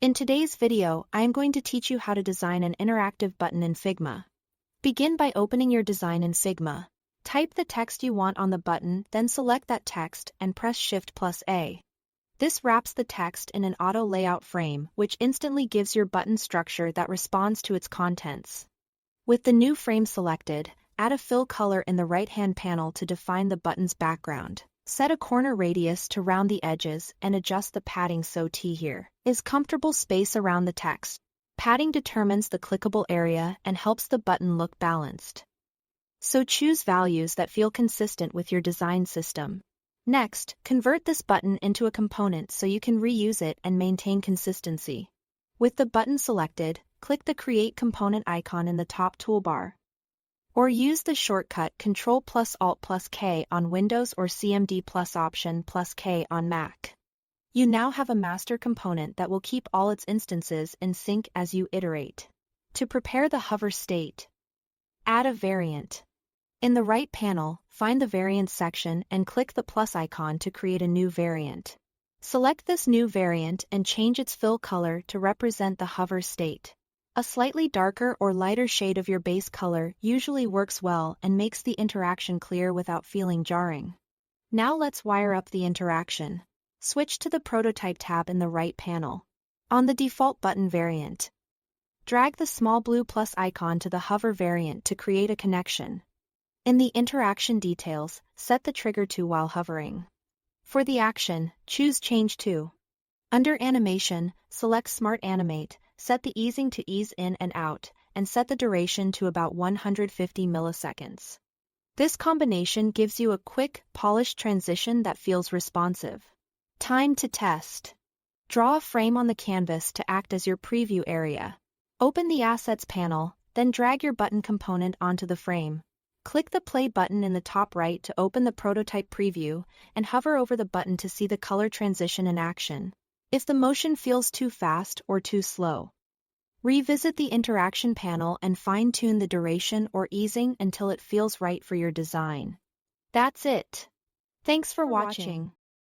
In today's video, I am going to teach you how to design an interactive button in Figma. Begin by opening your design in Figma. Type the text you want on the button, then select that text and press Shift+A. This wraps the text in an auto layout frame, which instantly gives your button structure that responds to its contents. With the new frame selected, add a fill color in the right-hand panel to define the button's background. Set a corner radius to round the edges and adjust the padding so T here is comfortable space around the text. Padding determines the clickable area and helps the button look balanced. So choose values that feel consistent with your design system. Next, convert this button into a component so you can reuse it and maintain consistency. With the button selected, click the Create Component icon in the top toolbar. Or use the shortcut Ctrl+Alt+K on Windows or CMD+Option+K on Mac. You now have a master component that will keep all its instances in sync as you iterate. To prepare the hover state, add a variant. In the right panel, find the Variants section and click the plus icon to create a new variant. Select this new variant and change its fill color to represent the hover state. A slightly darker or lighter shade of your base color usually works well and makes the interaction clear without feeling jarring. Now let's wire up the interaction. Switch to the Prototype tab in the right panel. On the default button variant, drag the small blue plus icon to the hover variant to create a connection. In the interaction details, set the trigger to while hovering. For the action, choose Change to. Under Animation, select Smart Animate, set the easing to ease in and out, and set the duration to about 150 milliseconds. This combination gives you a quick, polished transition that feels responsive. Time to test. Draw a frame on the canvas to act as your preview area. Open the Assets panel, then drag your button component onto the frame. Click the Play button in the top right to open the prototype preview, and hover over the button to see the color transition in action. If the motion feels too fast or too slow, revisit the interaction panel and fine-tune the duration or easing until it feels right for your design. That's it. Thanks for watching.